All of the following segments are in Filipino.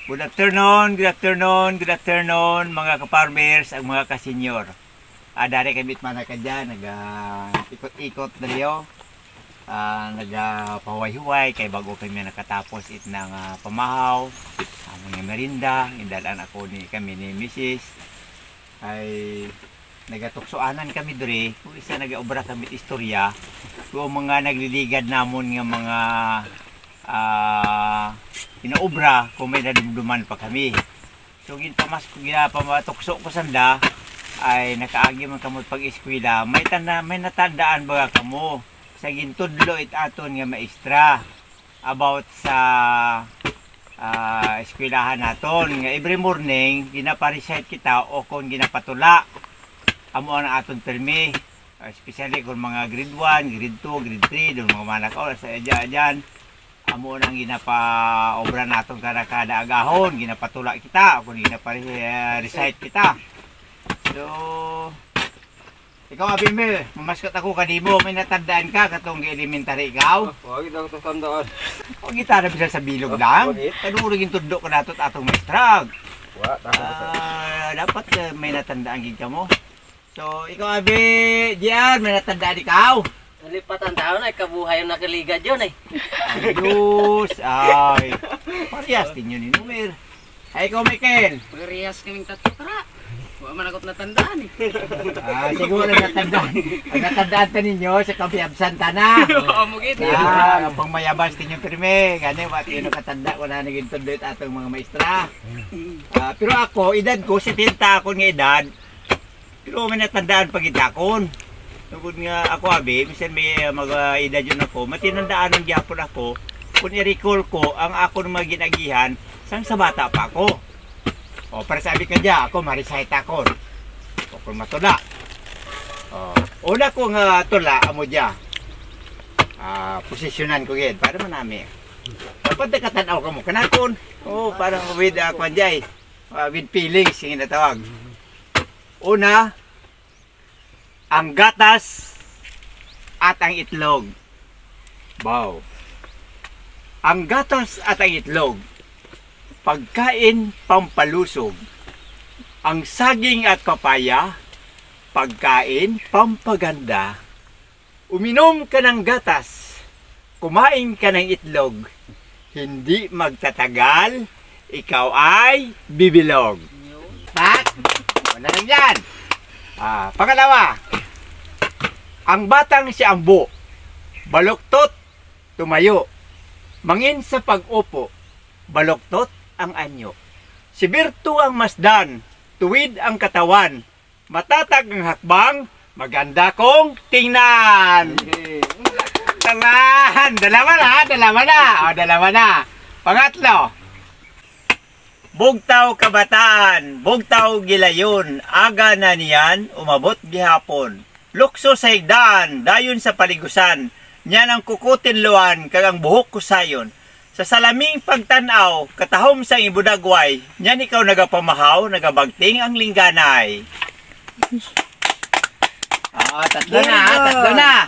Good afternoon mga ka-farmers, ang mga ka-senior. Dari kami itmana ka dyan, nag-ikot-ikot na liyo. Nag-pahuway-huway, kay bago kami nakatapos ng pamahaw, mga merinda, indalaan ako kami ni Mrs. Ay nagatuksoanan kami diri, kung isa nag-obra kami istorya, kung mga nagliligad namon nga mga inaobra kung may nadumduman pa kami. So ginapatukso ko sanda ay nakaagi man kamo pag-eskwela, may natandaan ba kamo sa gintudlo aton nga maestra about sa eskwelahan naton nga every morning ginaparecite kita o kung ginapatula amo ang aton termi, especially kung mga grade 1, grade 2, grade 3, doon mga manakaw sa dyan amo nang ginapa-obra naton kada agahon, ginapatula kita kung ginapa-recite kita. So ikaw abi me, mamaskot ako kanimo, may natandaan ka katong elementary ikaw? Wagi daw to tandaan. O gitara bisa sa bilog lang. Kaduro gin tudlo ka natot atong maestrag. Wa Dapat may natandaan gid ka mo. So ikaw abi, diyan may natandaan ikaw? Nalipatan taon ay kabuhay yung nakaligad yun eh. Ayos, ay. Parehas din yun inumer. Ay, ikaw, Michael. Parehas kaming tatlo para. Huwag man akot natandaan eh. Siguro natandaan. Ang natandaan ta ninyo sa kabiabsanta na. Oo, mugit. Pang mayabas din yung pirme. Gani, wat yun ang katanda ko na naging tundoy atong mga maestra. Pero ako, edad ko, 70 ako ng edad. Pero may natandaan pag itakon. Tungkol nga ako abi, minsan may mga edad yun ako, matinandaan ng gyapon ako, kung i-recall ko ang ako ng mga ginagihan, sang sa bata pa ako. O, para sabi ka dyan, ako ma-recite ako. O, kung matula. O, una ko nga tula, amo dyan. Posisyonan ko yan, para manami. Dapat nakatanaw ka mo, kanakon. O, parang with, with feelings, yung natawag. Una, ang gatas at ang itlog. Wow. Ang gatas at ang itlog, pagkain pampalusog. Ang saging at papaya, pagkain pampaganda. Uminom ka ng gatas, kumain ka ng itlog. Hindi magtatagal, ikaw ay bibilog. Tak? Wala lang yan. Pangalawa, ang batang si Ambo, baluktot, tumayo. Mangin sa pag-upo, baluktot ang anyo. Si Birtu ang masdan, tuwid ang katawan. Matatag ang hakbang, maganda kong tingnan. Taman! Dalawa na. Pangatlo, bugtaw kabataan, bugtaw gilayon, aga na niyan, umabot gihapon. Lukso sa higdaan, dayon sa paligusan, niyan ang kukutin luan, kagang buhok kusayon. Sa salaming pagtanaw, katahom sa ibudagway, niyan ikaw nagapamahaw, nagabagting ang lingganay. Tatlo na.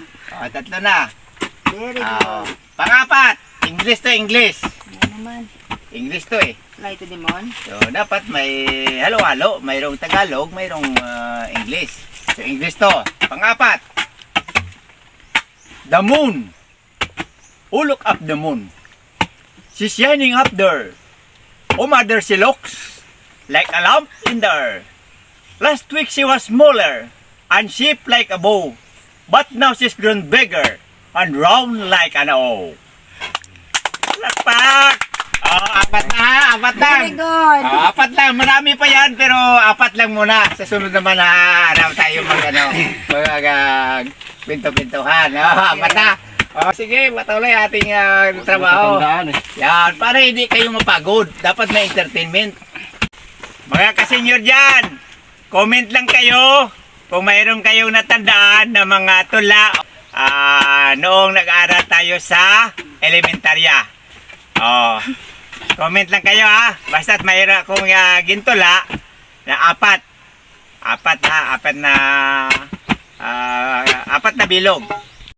Very good. Pangapat, English to English. Ano naman? English to eh. Fly to the moon. So, dapat may halo-halo. Mayroong Tagalog, mayroong English. So, English to. Pangapat. The moon. Oh, look up the moon. She's shining up there. Oh, mother, she looks like a lamp in the air. Last week, she was smaller and shaped like a bow. But now, she's grown bigger and round like an O. Lapak! Apat lang. Very good. Apat lang. Marami pa yan, pero apat lang muna. Sa sunod naman tayo pinto-pintuhan. Apat na. Sige, patuloy ating trabaho. Yan, para hindi kayo mapagod. Dapat may entertainment. Mga ka-senior dyan, comment lang kayo kung mayroon kayong natandaan na mga tula noong nag-aaral tayo sa elementarya. Comment lang kayo basta't mayroon akong gintula na apat na bilog.